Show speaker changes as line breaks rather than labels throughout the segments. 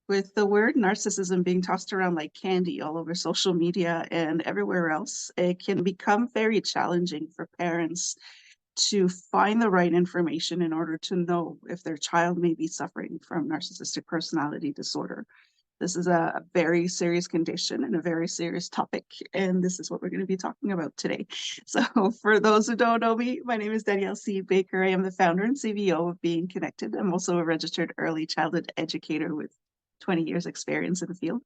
With the word narcissism being tossed around like candy all over social media and everywhere else, it can become very challenging for parents to find the right information in order to know if their child may be suffering from narcissistic personality disorder. This is a very serious condition and a very serious topic, and this is what we're going to be talking about today. So, for those who don't know me, my name is Danielle C. Baker. I am the founder and CVO of Being Connected. I'm also a registered early childhood educator with 20 years experience in the field.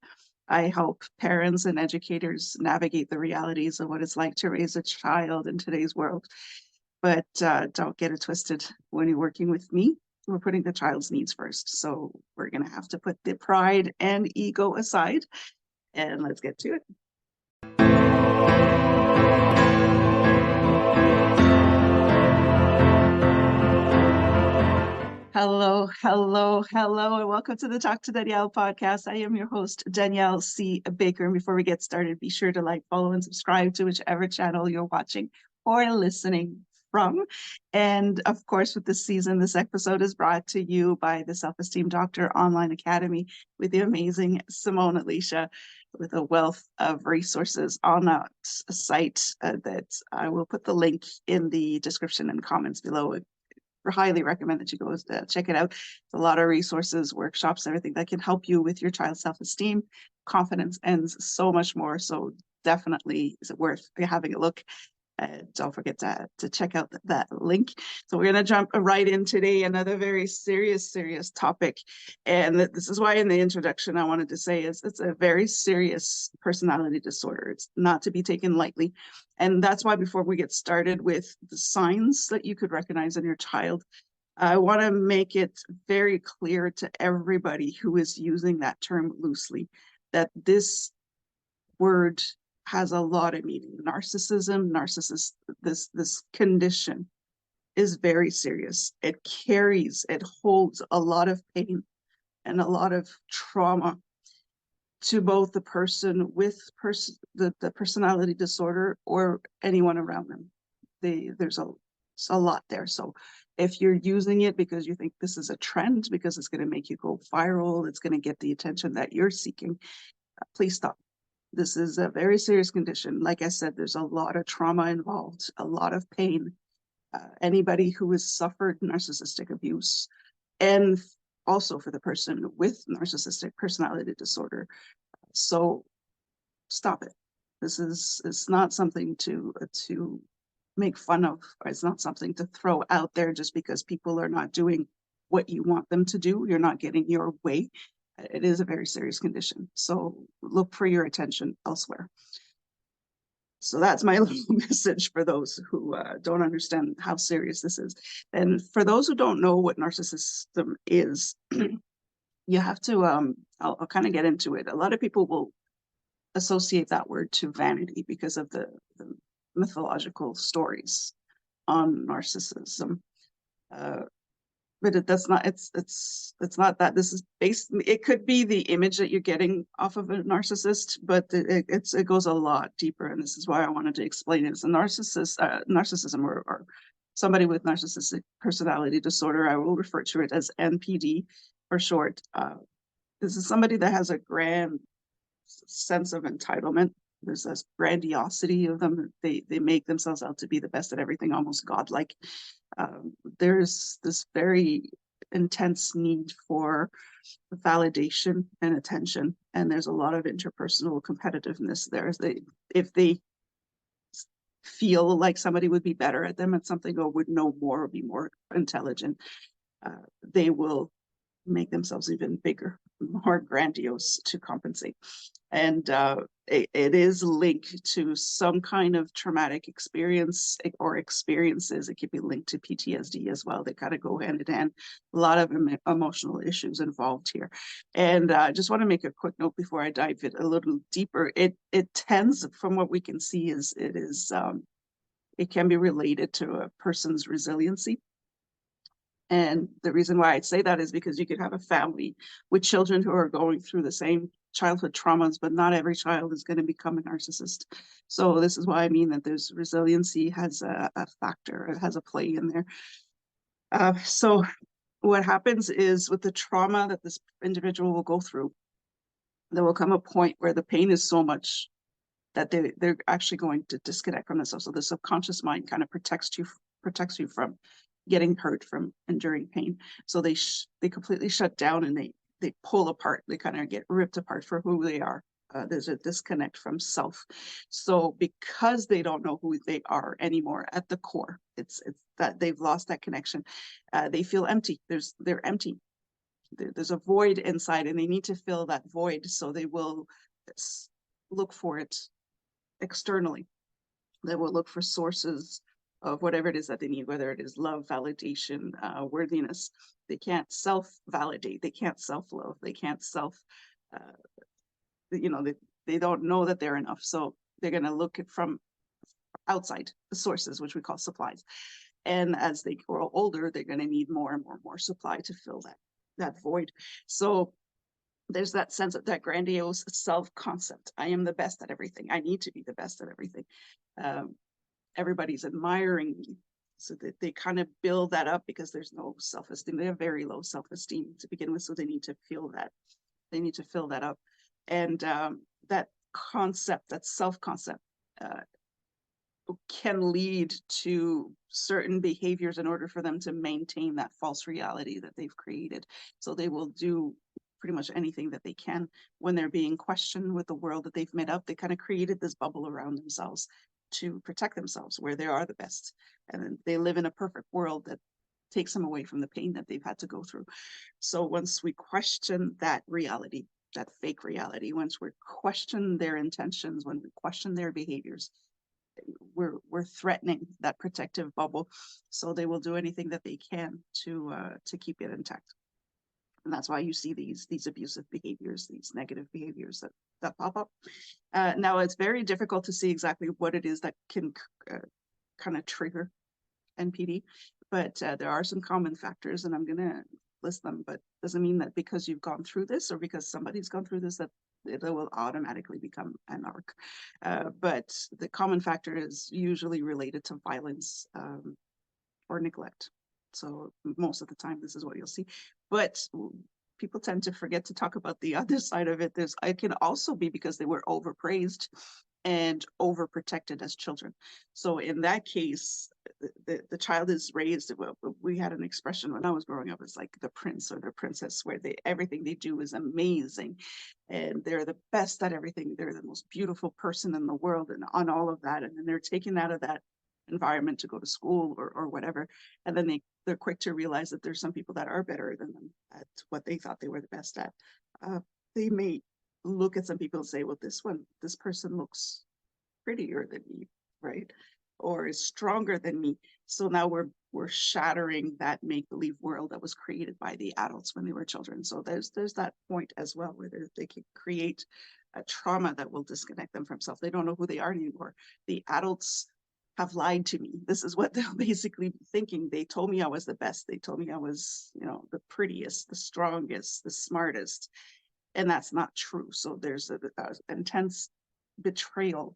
I help parents and educators navigate the realities of what it's like to raise a child in today's world. But don't get it twisted. When you're working with me, we're putting the child's needs first. So we're going to have to put the pride and ego aside, and let's get to it. Hello, and welcome to the Talk to Danielle podcast. I am your host, Danielle C. Baker. And before we get started, be sure to like, follow, and subscribe to whichever channel you're watching or listening from. And of course, with this season, this episode is brought to you by the Self-Esteem Doctor Online Academy with the amazing Simone Alicia, with a wealth of resources on that site that I will put the link in the description and comments below. Highly recommend that you go check it out. It's a lot of resources, workshops, everything that can help you with your child's self-esteem, confidence, and so much more. So definitely is it worth having a look. Don't forget to check out that link. So we're going to jump right in today, another very serious topic. And this is why in the introduction I wanted to say it's a very serious personality disorder. It's not to be taken lightly. And that's why before we get started with the signs that you could recognize in your child, I want to make it very clear to everybody who is using that term loosely that this word has a lot of meaning. Narcissism, narcissist, this condition is very serious. It holds a lot of pain and a lot of trauma to both the person with the personality disorder or anyone around them. There's a lot there. So if you're using it because you think this is a trend, because it's going to make you go viral, it's going to get the attention that you're seeking, please stop. This is a very serious condition. Like I said, there's a lot of trauma involved, a lot of pain. Anybody who has suffered narcissistic abuse, and also for the person with narcissistic personality disorder. So stop it. It's not something to make fun of, or it's not something to throw out there just because people are not doing what you want them to do. You're not getting your way. It is a very serious condition. So look for your attention elsewhere. So that's my little message for those who don't understand how serious this is. And for those who don't know what narcissism is, you have to, I'll kind of get into it. A lot of people will associate that word to vanity because of the mythological stories on narcissism. But that's not, it's not that. This is it could be the image that you're getting off of a narcissist, but it goes a lot deeper, and this is why I wanted to explain it. It's a narcissism or somebody with narcissistic personality disorder. I will refer to it as NPD for short. This is somebody that has a grand sense of entitlement. There's this grandiosity of them. They make themselves out to be the best at everything, almost godlike. There's this very intense need for validation and attention, and there's a lot of interpersonal competitiveness there. If they feel like somebody would be better at them at something or would know more or be more intelligent, they will make themselves even bigger, more grandiose to compensate. And it is linked to some kind of traumatic experience or experiences. It could be linked to PTSD as well. They kind of go hand in hand. A lot of emotional issues involved here. And I just want to make a quick note before I dive it a little deeper. It tends, from what we can see, it can be related to a person's resiliency. And the reason why I'd say that is because you could have a family with children who are going through the same childhood traumas, but not every child is going to become a narcissist. So this is why I mean that there's resiliency has a factor, it has a play in there. So what happens is with the trauma that this individual will go through, there will come a point where the pain is so much that they're actually going to disconnect from themselves. So the subconscious mind kind of protects you from getting hurt, from enduring pain. So they completely shut down, and they pull apart. They kind of get ripped apart for who they are. There's a disconnect from self. So because they don't know who they are anymore at the core, it's that they've lost that connection. They feel empty. They're empty. There's a void inside, and they need to fill that void. So they will look for it externally. They will look for sources of whatever it is that they need, whether it is love, validation, worthiness. They can't self-validate. They can't self-love. They can't they don't know that they're enough. So they're going to look at from outside the sources, which we call supplies. And as they grow older, they're going to need more and more supply to fill that void. So there's that sense of that grandiose self-concept. I am the best at everything. I need to be the best at everything. Everybody's admiring me. So that they kind of build that up because there's no self-esteem. They have very low self-esteem to begin with. So they need to feel that. They need to fill that up. And that concept, that self-concept, can lead to certain behaviors in order for them to maintain that false reality that they've created. So they will do pretty much anything that they can when they're being questioned with the world that they've made up. They kind of created this bubble around themselves to protect themselves, where they are the best. And then they live in a perfect world that takes them away from the pain that they've had to go through. So once we question that reality, that fake reality, once we question their intentions, when we question their behaviors, we're threatening that protective bubble. So they will do anything that they can to keep it intact. And that's why you see these abusive behaviors, these negative behaviors that pop up. Now, it's very difficult to see exactly what it is that can kind of trigger NPD, but there are some common factors, and I'm going to list them. But doesn't mean that because you've gone through this or because somebody's gone through this that it will automatically become an arc. But the common factor is usually related to violence or neglect. So most of the time, this is what you'll see. But people tend to forget to talk about the other side of it. It can also be because they were overpraised and overprotected as children. So in that case, the child is raised. We had an expression when I was growing up, it's like the prince or the princess, where everything they do is amazing, and they're the best at everything. They're the most beautiful person in the world, and on all of that, and then they're taken out of that environment to go to school or whatever, and then they're quick to realize that there's some people that are better than them at what they thought they were the best at. They may look at some people and say, well, this person looks prettier than me, right? Or is stronger than me. So now we're shattering that make-believe world that was created by the adults when they were children. So there's that point as well where they can create a trauma that will disconnect them from self. They don't know who they are anymore. The adults have lied to me. This is what they'll basically be thinking. They told me I was the best. They told me I was, the prettiest, the strongest, the smartest. And that's not true. So there's an intense betrayal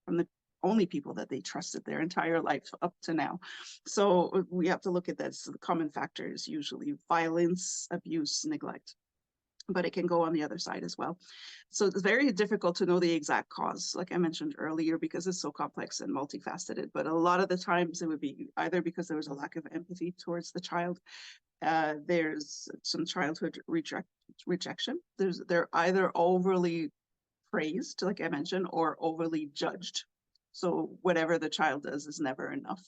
from the only people that they trusted their entire life up to now. So we have to look at this. The common factors, usually violence, abuse, neglect, but it can go on the other side as well. So it's very difficult to know the exact cause, like I mentioned earlier, because it's so complex and multifaceted. But a lot of the times it would be either because there was a lack of empathy towards the child. There's some childhood rejection. They're either overly praised, like I mentioned, or overly judged. So whatever the child does is never enough.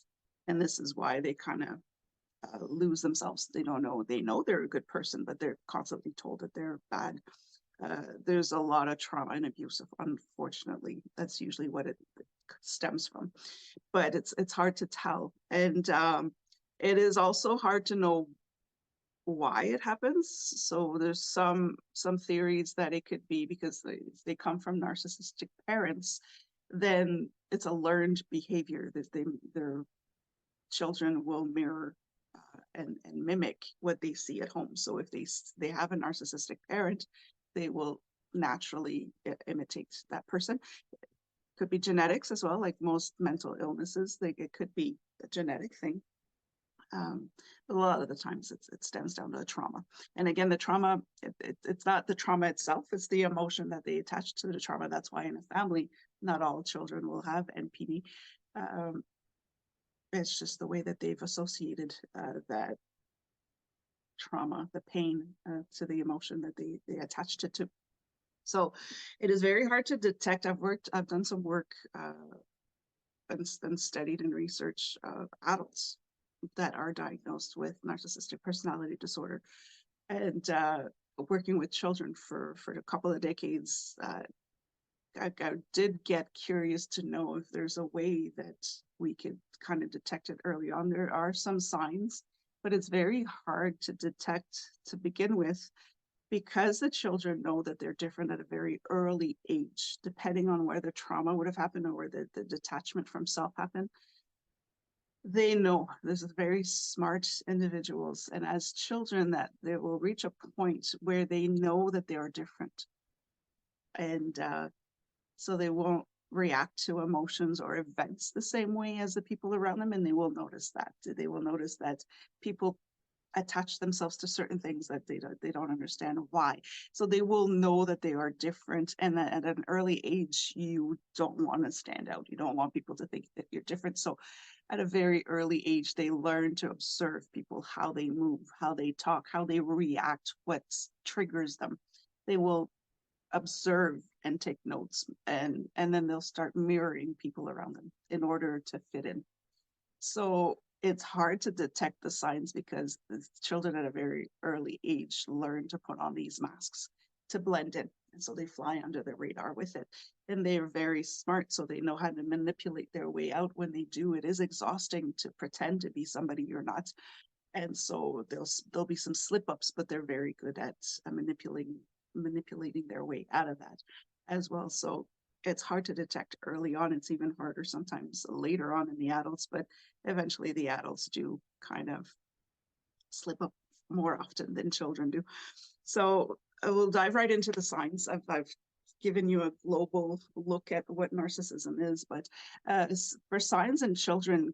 And this is why they kind of lose themselves. They don't know. They know they're a good person, but they're constantly told that they're bad. There's a lot of trauma and abuse, unfortunately. That's usually what it stems from. But it's hard to tell. And it is also hard to know why it happens. So there's some theories that it could be because if they come from narcissistic parents, then it's a learned behavior that their children will mirror and mimic what they see at home. So if they have a narcissistic parent, they will naturally imitate that person. It could be genetics as well, like most mental illnesses. It could be a genetic thing. But a lot of the times it stems down to the trauma. And again, the trauma, it's not the trauma itself, it's the emotion that they attach to the trauma. That's why in a family, not all children will have NPD. It's just the way that they've associated that trauma, the pain, to the emotion that they attached it to. So it is very hard to detect. I've done some work and studied and researched adults that are diagnosed with narcissistic personality disorder, and working with children for a couple of decades. I did get curious to know if there's a way that we could kind of detect it early on. There are some signs, but it's very hard to detect to begin with, because the children know that they're different at a very early age, depending on where the trauma would have happened or where the detachment from self happened. They know this is very smart individuals. And as children, that they will reach a point where they know that they are different. And so they won't react to emotions or events the same way as the people around them. And they will notice that. They will notice that people attach themselves to certain things that they don't understand why. So they will know that they are different, and that at an early age you don't want to stand out. You don't want people to think that you're different. So at a very early age they learn to observe people, how they move, how they talk, how they react, what triggers them. They will observe and take notes, and then they'll start mirroring people around them in order to fit in. So it's hard to detect the signs because the children at a very early age learn to put on these masks to blend in. And so they fly under the radar with it. And they're very smart, so they know how to manipulate their way out. When they do, it is exhausting to pretend to be somebody you're not. And so there'll be some slip-ups, but they're very good at manipulating their way out of that as well. So it's hard to detect early on. It's even harder sometimes later on in the adults, but eventually the adults do kind of slip up more often than children do. So we'll dive right into the signs. I've given you a global look at what narcissism is, but for signs in children,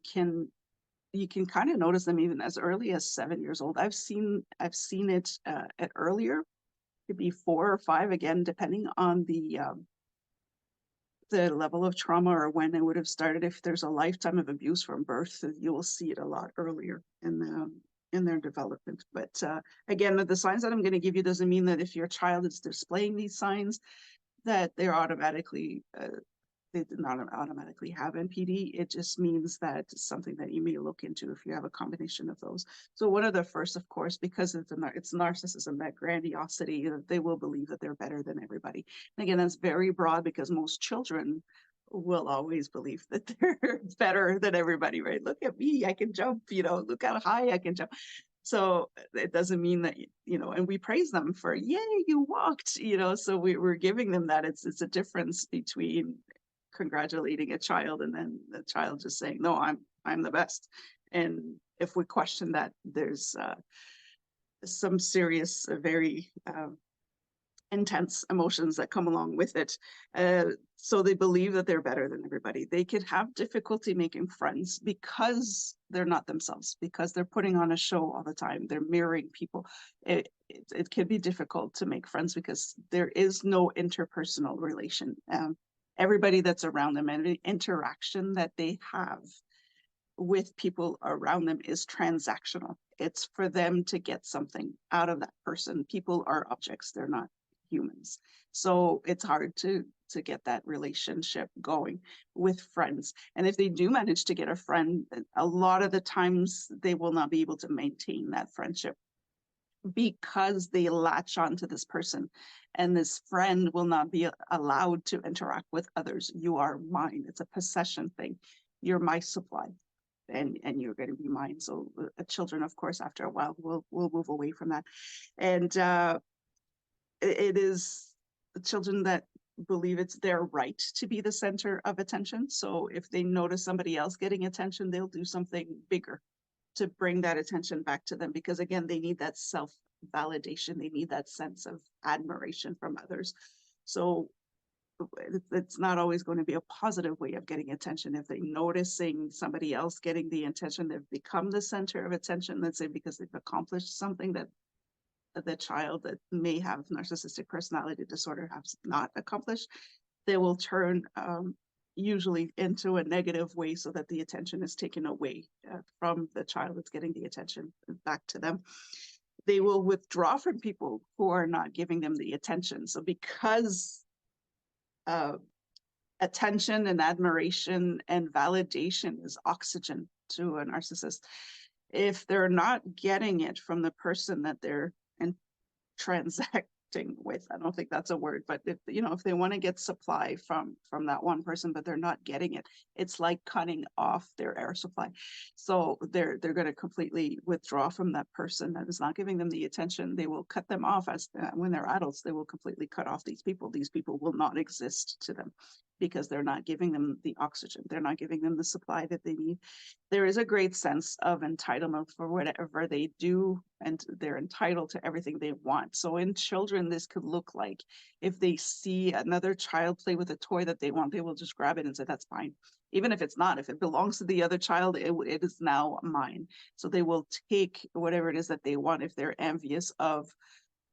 you can kind of notice them even as early as 7 years old. I've seen it at earlier. It could be 4 or 5, again, depending on the level of trauma or when it would have started. If there's a lifetime of abuse from birth, you will see it a lot earlier in their development. But again, the signs that I'm going to give you doesn't mean that if your child is displaying these signs that they're automatically they did not automatically have NPD. It just means that it's something that you may look into if you have a combination of those. So one of the first, of course, because it's narcissism, that grandiosity, they will believe that they're better than everybody. And again, that's very broad because most children will always believe that they're better than everybody, right? Look at me, I can jump, look how high I can jump. So it doesn't mean that, and we praise them for, yay, you walked, so we're giving them that. It's a difference between congratulating a child and then the child just saying, no, I'm the best. And if we question that, there's some serious, very intense emotions that come along with it. So they believe that they're better than everybody. They could have difficulty making friends because they're not themselves, because they're putting on a show all the time. They're mirroring people. It can be difficult to make friends because there is no interpersonal relation. Everybody that's around them and the interaction that they have with people around them is transactional. It's for them to get something out of that person. People are objects, they're not humans. So it's hard to get that relationship going with friends. And if they do manage to get a friend, a lot of the times they will not be able to maintain that friendship because they latch on to this person, and this friend will not be allowed to interact with others. You are mine. It's a possession thing. You're my supply, and you're going to be mine. So children, of course, after a while will move away from that. And it is children that believe it's their right to be the center of attention. So if they notice somebody else getting attention, they'll do something bigger to bring that attention back to them, because again, they need that self-validation. They need that sense of admiration from others. So it's not always going to be a positive way of getting attention. If they're noticing somebody else getting the attention, they've become the center of attention, let's say because they've accomplished something that the child that may have narcissistic personality disorder has not accomplished, they will turn usually into a negative way so that the attention is taken away from the child that's getting the attention back to them. They will withdraw from people who are not giving them the attention. So because attention and admiration and validation is oxygen to a narcissist, if they're not getting it from the person that they're transacting with, I don't think that's a word, but if if they want to get supply from that one person but they're not getting it, it's like cutting off their air supply. So they're going to completely withdraw from that person that is not giving them the attention. They will cut them off as when they're adults. They will completely cut off these people. These people will not exist to them because they're not giving them the oxygen. They're not giving them the supply that they need. There is a great sense of entitlement for whatever they do, and they're entitled to everything they want. So in children, this could look like if they see another child play with a toy that they want, they will just grab it and say, that's mine. Even if it's not, if it belongs to the other child, it is now mine. So they will take whatever it is that they want. If they're envious of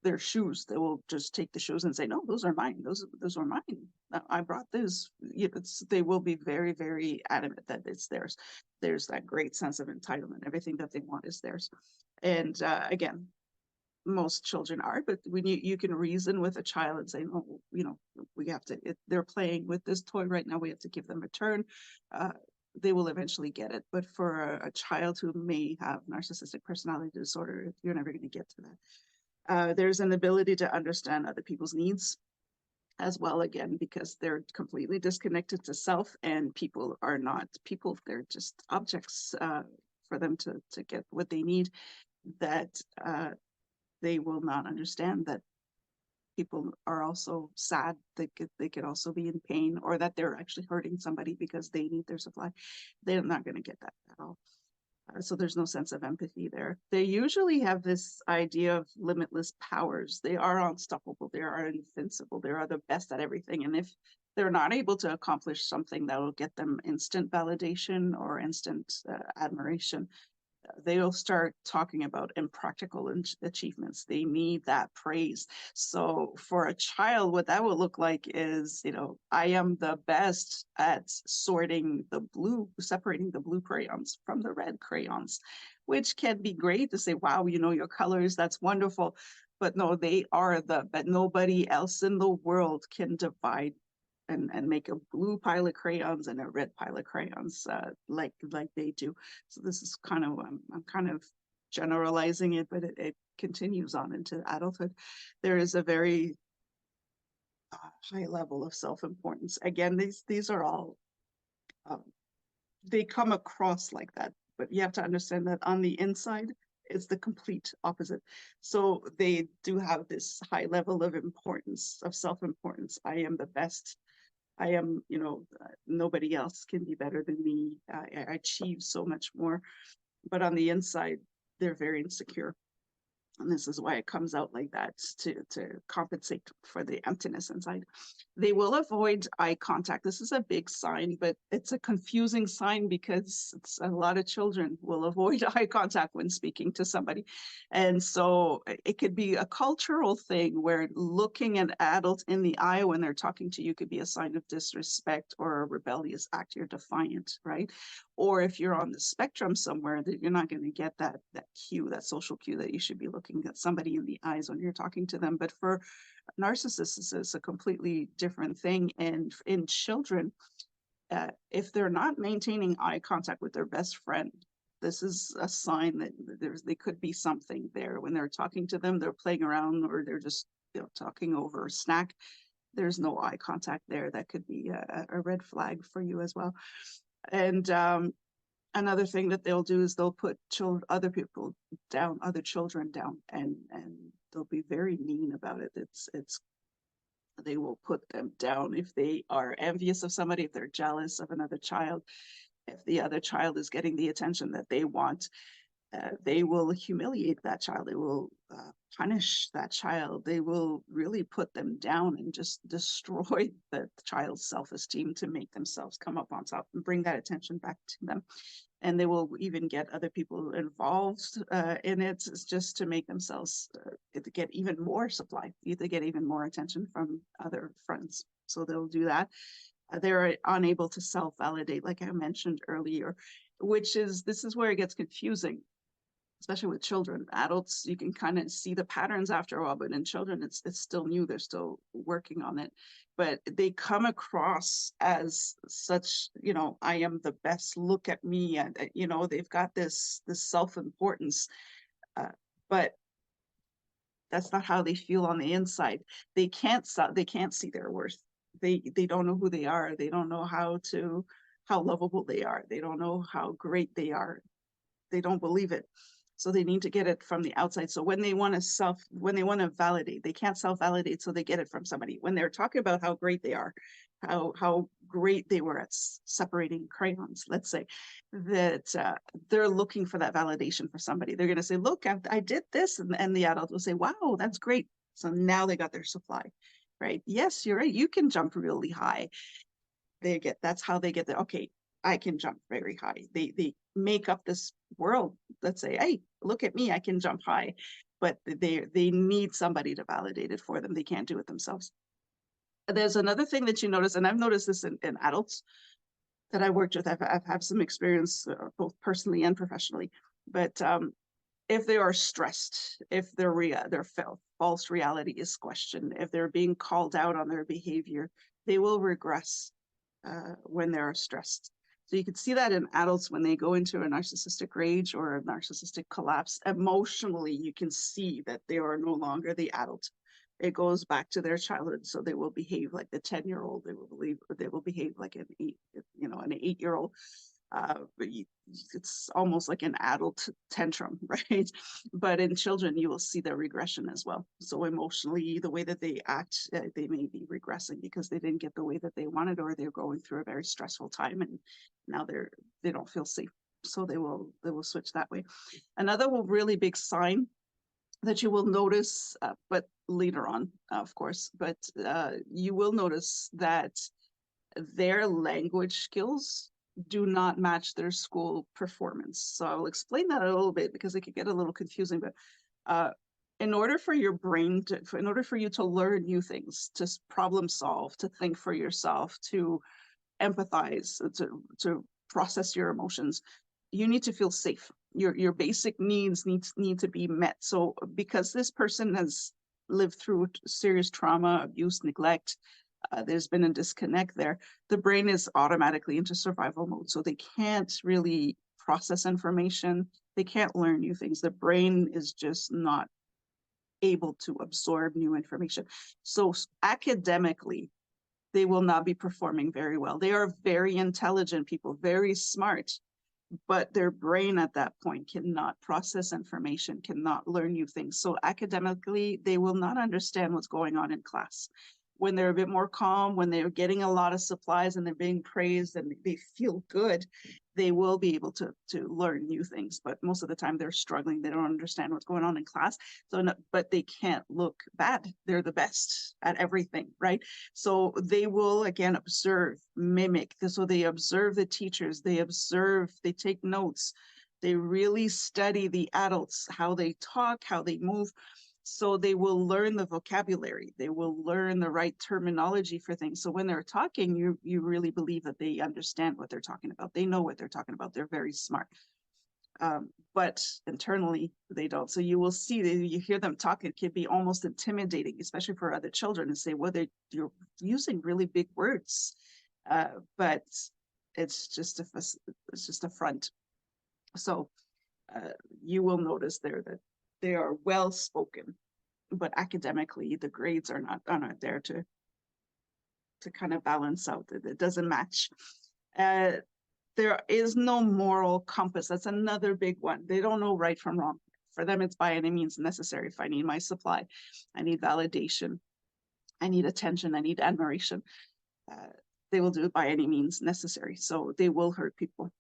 their shoes, they will just take the shoes and say, no, those are mine. Those are mine. I brought this. They will be very, very adamant that it's theirs. There's that great sense of entitlement. Everything that they want is theirs. And again, most children are, but when you can reason with a child and say, no, we have to, they're playing with this toy right now, we have to give them a turn. They will eventually get it. But for a child who may have narcissistic personality disorder, you're never going to get to that. There's an ability to understand other people's needs as well, again, because they're completely disconnected to self, and people are not people. They're just objects for them to get what they need, that they will not understand that people are also sad. They could also be in pain, or that they're actually hurting somebody because they need their supply. They're not going to get that at all. So there's no sense of empathy there. They usually have this idea of limitless powers. They are unstoppable. They are invincible. They are the best at everything. And if they're not able to accomplish something that will get them instant validation or instant admiration, they'll start talking about impractical achievements. They need that praise. So for a child, what that will look like is, I am the best at separating the blue crayons from the red crayons, which can be great to say, wow, your colors, that's wonderful. But no, but nobody else in the world can divide and make a blue pile of crayons and a red pile of crayons like they do. So this is kind of, I'm kind of generalizing it, but it continues on into adulthood. There is a very high level of self-importance. Again, these are all, they come across like that, but you have to understand that on the inside, it's the complete opposite. So they do have this high level of importance, of self-importance. I am the best. I am, nobody else can be better than me. I achieve so much more. But on the inside, they're very insecure. And this is why it comes out like that, to compensate for the emptiness inside. They will avoid eye contact. This is a big sign, but it's a confusing sign because a lot of children will avoid eye contact when speaking to somebody. And so it could be a cultural thing where looking an adult in the eye when they're talking to you could be a sign of disrespect or a rebellious act. You're defiant, right? Or if you're on the spectrum somewhere, that you're not going to get that cue, that social cue that you should be looking at somebody in the eyes when you're talking to them. But for narcissists, this is a completely different thing. And in children, if they're not maintaining eye contact with their best friend, this is a sign that they could be something there. When they're talking to them, they're playing around, or they're just talking over a snack. There's no eye contact there. That could be a red flag for you as well. And another thing that they'll do is they'll put other children down, and they'll be very mean about it. They will put them down if they are envious of somebody, if they're jealous of another child, if the other child is getting the attention that they want. They will humiliate that child. They will punish that child. They will really put them down and just destroy the child's self-esteem to make themselves come up on top and bring that attention back to them. And they will even get other people involved in it just to make themselves get even more supply, to get even more attention from other friends. So they'll do that. They're unable to self-validate, like I mentioned earlier, this is where it gets confusing, especially with children. Adults, you can kind of see the patterns after a while, but in children, it's still new. They're still working on it, but they come across as such, I am the best, look at me. And, they've got this self-importance, but that's not how they feel on the inside. They can't see their worth. They don't know who they are. They don't know how lovable they are. They don't know how great they are. They don't believe it. So they need to get it from the outside. So when they want to validate, they can't self-validate, so they get it from somebody. When they're talking about how great they are, how great they were at separating crayons, let's say, that they're looking for that validation for somebody. They're going to say, look, I did this. And the adult will say, wow, that's great. So now they got their supply, right? Yes, you're right. You can jump really high. That's how they get okay, I can jump very high. They make up this world. Let's say, hey, look at me, I can jump high. But they need somebody to validate it for them. They can't do it themselves. There's another thing that you notice, and I've noticed this in adults that I worked with. I've had some experience both personally and professionally. But if they are stressed, if their false reality is questioned, if they're being called out on their behavior, they will regress when they're stressed. So you can see that in adults when they go into a narcissistic rage or a narcissistic collapse. Emotionally, you can see that they are no longer the adult. It goes back to their childhood. So they will behave like the 10-year-old. They will behave like an 8-year-old. It's almost like an adult tantrum, right? But in children, you will see the regression as well. So emotionally, the way that they act, they may be regressing because they didn't get the way that they wanted, or they're going through a very stressful time, and now they don't feel safe. So they will switch that way. Another really big sign that you will notice, but later on, of course, but you will notice that their language skills do not match their school performance. So I'll explain that a little bit because it could get a little confusing, but in order for your brain in order for you to learn new things, to problem solve, to think for yourself, to empathize, to process your emotions, you need to feel safe. Your basic needs need to be met. So because this person has lived through serious trauma, abuse, neglect, there's been a disconnect there, the brain is automatically into survival mode. So they can't really process information. They can't learn new things. The brain is just not able to absorb new information. So academically, they will not be performing very well. They are very intelligent people, very smart, but their brain at that point cannot process information, cannot learn new things. So academically, they will not understand what's going on in class. When they're a bit more calm, when they're getting a lot of supplies and they're being praised and they feel good, they will be able to learn new things. But most of the time they're struggling. They don't understand what's going on in class. But they can't look bad. They're the best at everything, right? So they will, again, observe, mimic. So they observe the teachers, they take notes. They really study the adults, how they talk, how they move. So they will learn the vocabulary. They will learn the right terminology for things. So when they're talking, you really believe that they understand what they're talking about. They know what they're talking about. They're very smart. But internally, they don't. So you will see that you hear them talk, it can be almost intimidating, especially for other children, to say, well, you're using really big words. But it's just a front. So you will notice there that they are well spoken, but academically the grades are not there to kind of balance out. It doesn't match. There is no moral compass. That's another big one. They don't know right from wrong. For them, it's by any means necessary. If I need my supply, I need validation, I need attention, I need admiration, they will do it by any means necessary. So they will hurt people.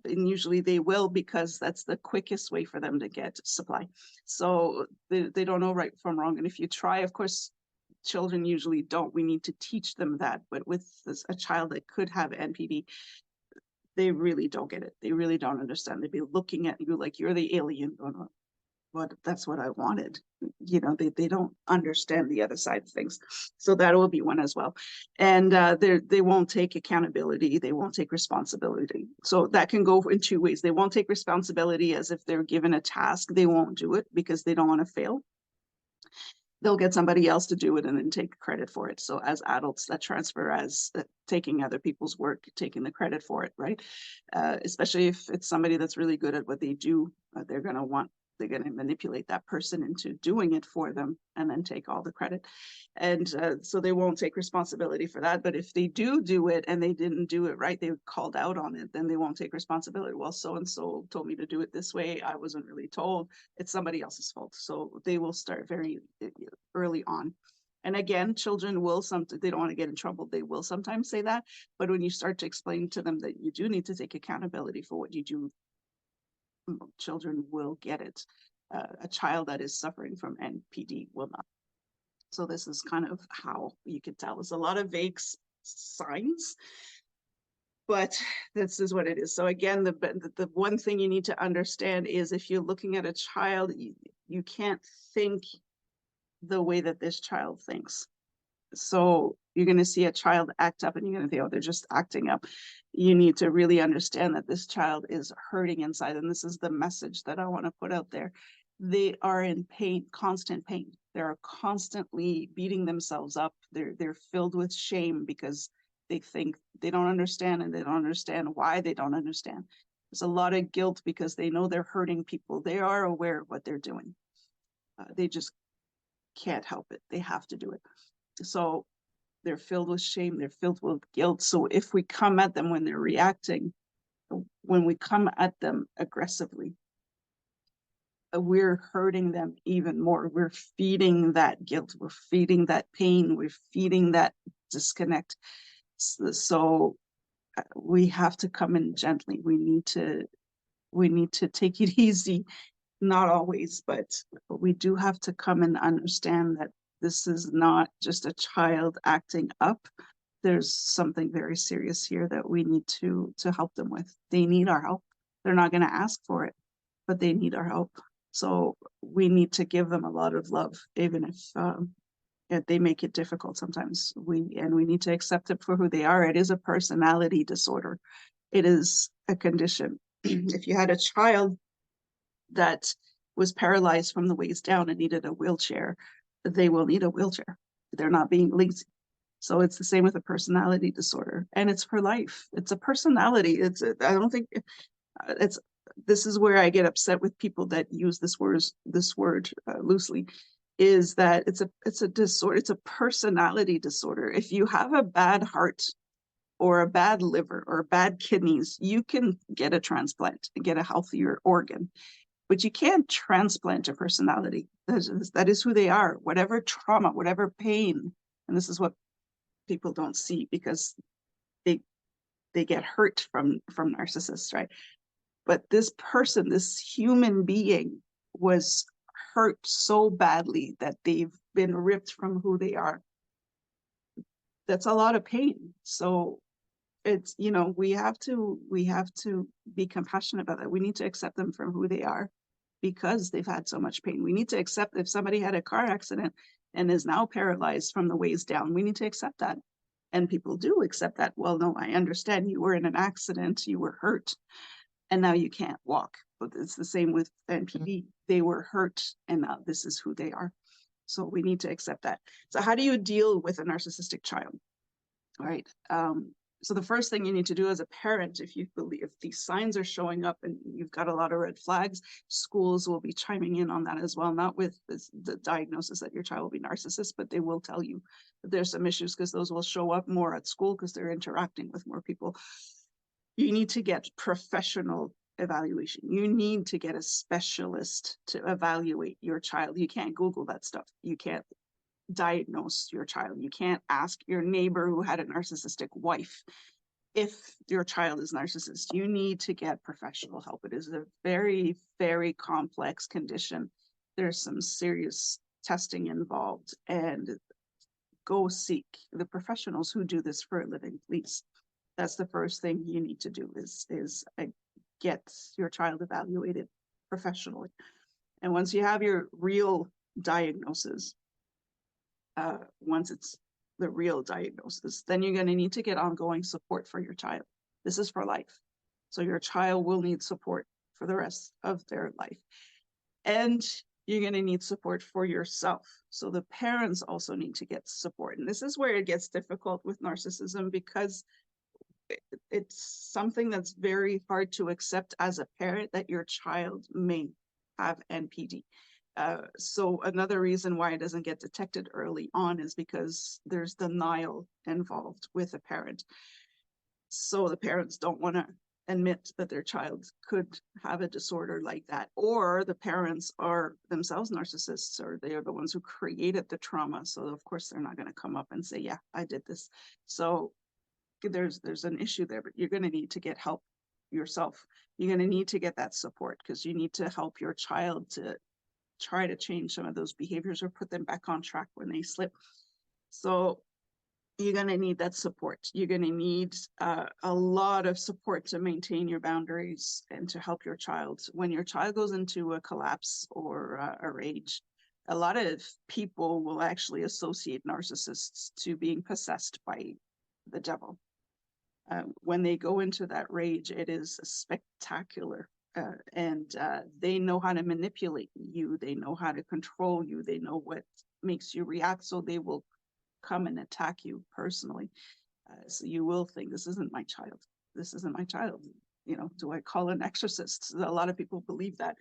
And usually they will, because that's the quickest way for them to get supply. So they don't know right from wrong. And if you try, of course, children usually don't. We need to teach them that. But with a child that could have NPD, they really don't get it. They really don't understand. They'd be looking at you like you're the alien going, but that's what I wanted. They don't understand the other side of things. So that will be one as well. And they won't take accountability. They won't take responsibility. So that can go in two ways. They won't take responsibility, as if they're given a task, they won't do it because they don't want to fail. They'll get somebody else to do it and then take credit for it. So as adults, that transfer as taking other people's work, taking the credit for it, right? Especially if it's somebody that's really good at what they do, they're going to manipulate that person into doing it for them and then take all the credit. And so they won't take responsibility for that. But if they do it and they didn't do it right, they called out on it, then they won't take responsibility. Well, so-and-so told me to do it this way. I wasn't really told. It's somebody else's fault. So they will start very early on. And again, children will they don't want to get in trouble. They will sometimes say that. But when you start to explain to them that you do need to take accountability for what you do, children will get it. A child that is suffering from NPD will not. So this is kind of how you can tell. There's a lot of vague signs, but this is what it is. So again, the one thing you need to understand is, if you're looking at a child, you can't think the way that this child thinks. So you're going to see a child act up and you're going to think, oh, they're just acting up. You need to really understand that this child is hurting inside. And this is the message that I want to put out there. They are in pain, constant pain. They're constantly beating themselves up. They're filled with shame because they think they don't understand, and they don't understand why they don't understand. There's a lot of guilt because they know they're hurting people. They are aware of what they're doing. They just can't help it. They have to do it. So they're filled with shame. They're filled with guilt. So if we come at them when they're reacting, when we come at them aggressively, we're hurting them even more. We're feeding that guilt. We're feeding that pain. We're feeding that disconnect. So we have to come in gently. We need to take it easy. Not always, but we do have to come and understand that this is not just a child acting up. There's something very serious here that we need to help them with. They need our help. They're not going to ask for it, but they need our help. So we need to give them a lot of love, even if they make it difficult sometimes. We need to accept it for who they are. It is a personality disorder. It is a condition. If you had a child that was paralyzed from the waist down and needed a wheelchair, they will need a wheelchair. They're not being lazy. So it's the same with a personality disorder, and it's for life. It's a personality. I don't think this is where I get upset with people that use this word loosely, is that it's a disorder. It's a personality disorder. If you have a bad heart or a bad liver or bad kidneys, you can get a transplant and get a healthier organ. But you can't transplant a personality. That is who they are. Whatever trauma, whatever pain, and this is what people don't see because they get hurt from narcissists, right? But this person, this human being, was hurt so badly that they've been ripped from who they are. That's a lot of pain. So it's, we have to be compassionate about that. We need to accept them for who they are, because they've had so much pain. We need to accept if somebody had a car accident and is now paralyzed from the waist down, we need to accept that. And people do accept that. Well, no, I understand you were in an accident, you were hurt, and now you can't walk. But it's the same with NPD. They were hurt, and now this is who they are. So we need to accept that. So how do you deal with a narcissistic child? All right. So the first thing you need to do as a parent, if you believe if these signs are showing up and you've got a lot of red flags, schools will be chiming in on that as well, not with the diagnosis that your child will be narcissist, but they will tell you that there's some issues, because those will show up more at school because they're interacting with more people. You need to get professional evaluation. You need to get a specialist to evaluate your child. You can't Google that stuff. You can't diagnose your child. You can't ask your neighbor who had a narcissistic wife. if your child is narcissist, you need to get professional help. It is a very, very complex condition. There's some serious testing involved, and go seek the professionals who do this for a living, please. That's the first thing you need to do is get your child evaluated professionally. And once you have your real diagnosis, once it's the real diagnosis, then you're going to need to get ongoing support for your child. This is for life. So your child will need support for the rest of their life. And you're going to need support for yourself. So the parents also need to get support. And this is where it gets difficult with narcissism, because it's something that's very hard to accept as a parent, that your child may have NPD. So another reason why it doesn't get detected early on is because there's denial involved with a parent. So the parents don't want to admit that their child could have a disorder like that, or the parents are themselves narcissists, or they are the ones who created the trauma. So of course they're not going to come up and say, yeah, I did this. So there's an issue there, but you're going to need to get help yourself. You're going to need to get that support, because you need to help your child to try to change some of those behaviors or put them back on track when they slip. So you're going to need that support. You're going to need a lot of support to maintain your boundaries and to help your child. When your child goes into a collapse or a rage, a lot of people will actually associate narcissists to being possessed by the devil. When they go into that rage, it is spectacular. And they know how to manipulate you. They know how to control you. They know what makes you react. So they will come and attack you personally. So you will think, this isn't my child. This isn't my child. You know, do I call an exorcist? A lot of people believe that.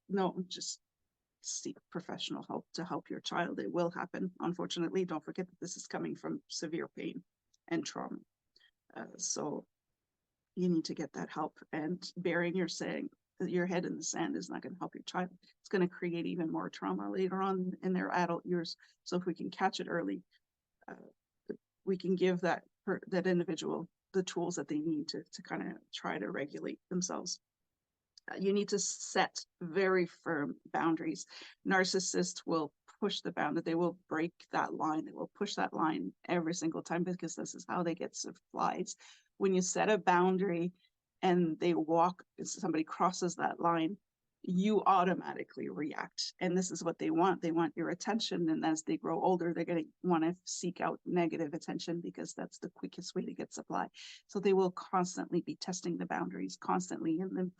No, just seek professional help to help your child. It will happen. Unfortunately, don't forget that this is coming from severe pain and trauma. So you need to get that help, and burying your head in the sand is not going to help your child. It's going to create even more trauma later on in their adult years. So if we can catch it early, we can give that individual the tools that they need to kind of try to regulate themselves. You need to set very firm boundaries. Narcissists will push the boundary. They will break that line. They will push that line every single time, because this is how they get supplies. When you set a boundary and somebody crosses that line, you automatically react. And this is what they want. They want your attention. And as they grow older, they're going to want to seek out negative attention, because that's the quickest way to get supply. So they will constantly be testing the boundaries, constantly. And then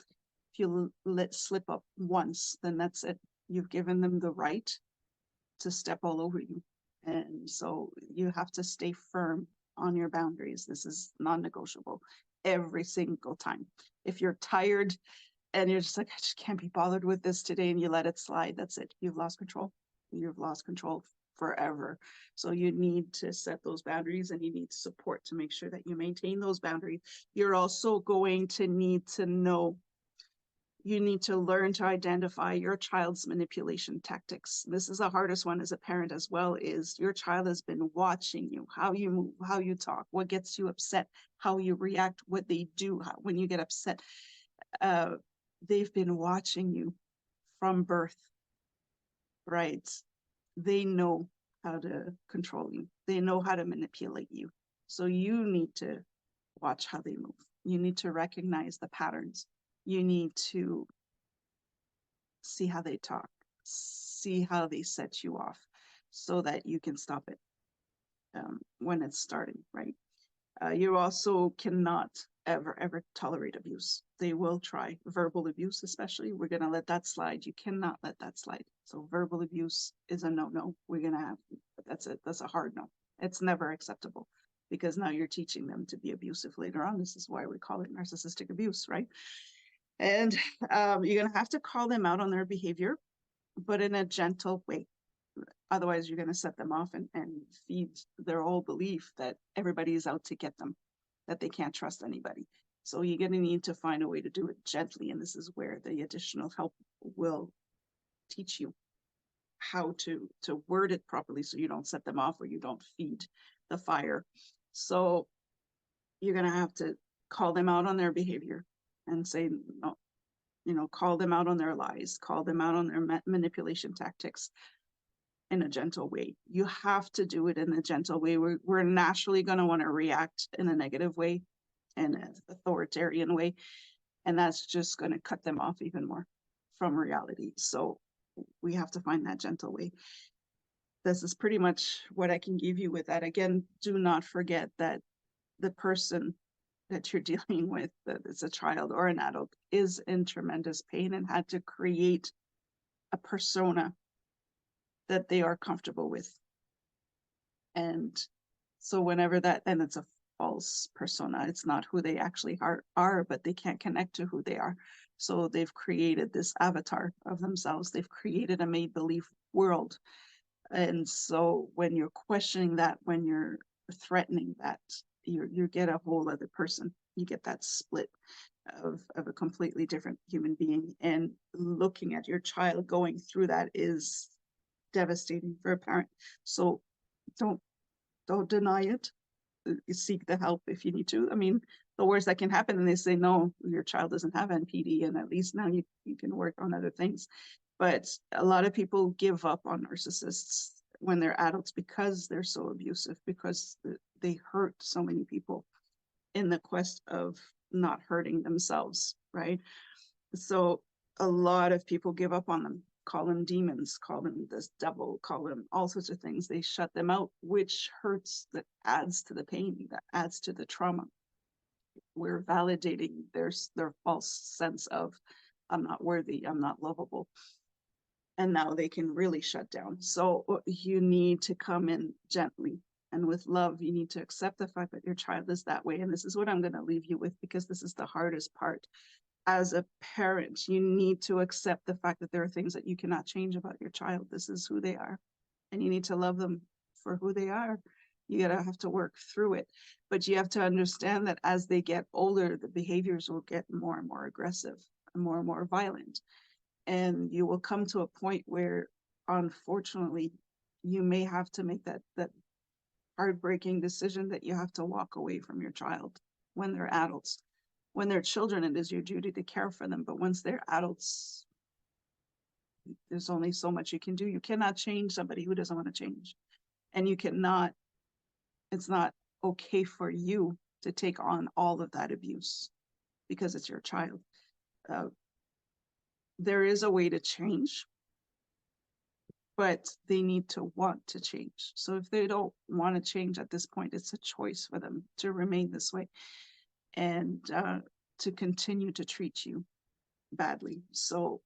if you let slip up once, then that's it. You've given them the right to step all over you. And so you have to stay firm on your boundaries. This is non-negotiable every single time. If you're tired and you're just like, I just can't be bothered with this today, and you let it slide, that's it. You've lost control. You've lost control forever. So you need to set those boundaries, and you need support to make sure that you maintain those boundaries. You're also going to need to know, you need to learn to identify your child's manipulation tactics. This is the hardest one as a parent as well, is your child has been watching you, how you move, how you talk, what gets you upset, how you react, what they do when you get upset. They've been watching you from birth, right? They know how to control you. They know how to manipulate you. So you need to watch how they move. You need to recognize the patterns. You need to see how they talk, see how they set you off, so that you can stop it when it's starting, right? You also cannot ever tolerate abuse. They will try verbal abuse, especially. We're going to let that slide. You cannot let that slide. So verbal abuse is a no. We're going to have, that's a hard no. It's never acceptable, because now you're teaching them to be abusive later on. This is why we call it narcissistic abuse, right? And you're going to have to call them out on their behavior, but in a gentle way. Otherwise, you're going to set them off and feed their whole belief that everybody is out to get them, that they can't trust anybody. So you're going to need to find a way to do it gently. And this is where the additional help will teach you how to word it properly, so you don't set them off or you don't feed the fire. So you're going to have to call them out on their behavior and say, no, call them out on their lies, call them out on their manipulation tactics in a gentle way. You have to do it in a gentle way. We're naturally going to want to react in a negative way and an authoritarian way. And that's just going to cut them off even more from reality. So we have to find that gentle way. This is pretty much what I can give you with that. Again, do not forget that the person that you're dealing with, that it's a child or an adult, is in tremendous pain and had to create a persona that they are comfortable with. And so whenever that, and it's a false persona, it's not who they actually are, but they can't connect to who they are. So they've created this avatar of themselves. They've created a make-believe world. And so when you're questioning that, when you're threatening that, you get a whole other person. You get that split of a completely different human being. And looking at your child going through that is devastating for a parent. So don't deny it. Seek the help if you need to. I mean, the worst that can happen, and they say, no, your child doesn't have NPD, and at least now you can work on other things. But a lot of people give up on narcissists when they're adults because they're so abusive, because they hurt so many people in the quest of not hurting themselves, right? So a lot of people give up on them, call them demons, call them this devil, call them all sorts of things. They shut them out, which hurts, that adds to the pain, that adds to the trauma. We're validating their false sense of, I'm not worthy, I'm not lovable. And now they can really shut down. So you need to come in gently and with love. You need to accept the fact that your child is that way. And this is what I'm going to leave you with, because this is the hardest part. As a parent, you need to accept the fact that there are things that you cannot change about your child. This is who they are. And you need to love them for who they are. You gotta have to work through it. But you have to understand that as they get older, the behaviors will get more and more aggressive and more violent. And you will come to a point where, unfortunately, you may have to make that heartbreaking decision that you have to walk away from your child when they're adults. When they're children, it is your duty to care for them. But once they're adults, there's only so much you can do. You cannot change somebody who doesn't want to change. And you cannot, it's not okay for you to take on all of that abuse because it's your child. There is a way to change, but they need to want to change. So if they don't want to change at this point, it's a choice for them to remain this way and to continue to treat you badly. So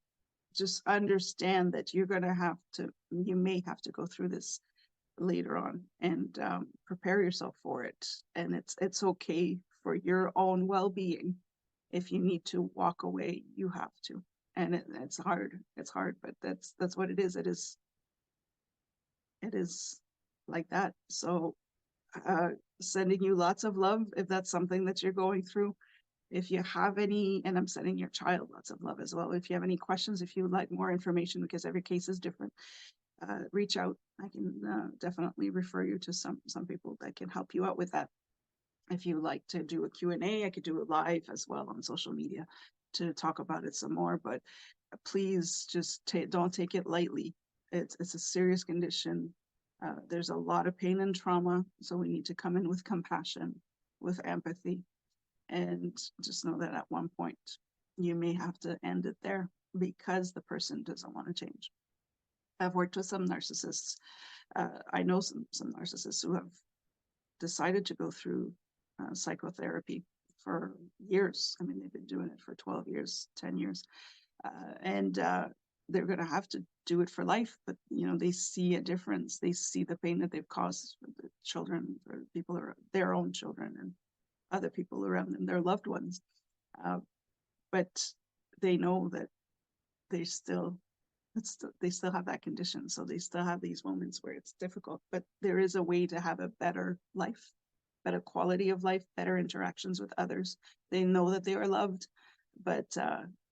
just understand that you're going to have to, you may have to go through this later on, and prepare yourself for it. And it's okay for your own well-being. If you need to walk away, you have to. And it's hard, but that's what it is. It is like that. So sending you lots of love if that's something that you're going through. If you have any, and I'm sending your child lots of love as well. If you have any questions, if you would like more information, because every case is different, reach out. I can definitely refer you to some people that can help you out with that. If you like to do a Q&A, I could do it live as well on social media to talk about it some more. But please just don't take it lightly. It's a serious condition. There's a lot of pain and trauma, so we need to come in with compassion, with empathy, and just know that at one point you may have to end it there because the person doesn't want to change. I've worked with some narcissists. I know some narcissists who have decided to go through psychotherapy for years. I mean, they've been doing it for 12 years, 10 years. And they're going to have to do it for life. But, you know, they see a difference. They see the pain that they've caused for the children, for people, or their own children and other people around them, their loved ones. But they know that they still have that condition. So they still have these moments where it's difficult, but there is a way to have a better life, better quality of life, better interactions with others. They know that they are loved. but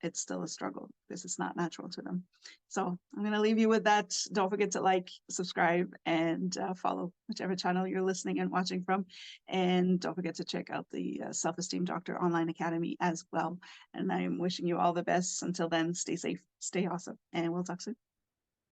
it's still a struggle because it's not natural to them. So I'm going to leave you with that. Don't forget to like, subscribe, and follow whichever channel you're listening and watching from. And don't forget to check out the Self-Esteem Doctor Online Academy as well. And I'm wishing you all the best. Until then, stay safe, stay awesome, and we'll talk soon.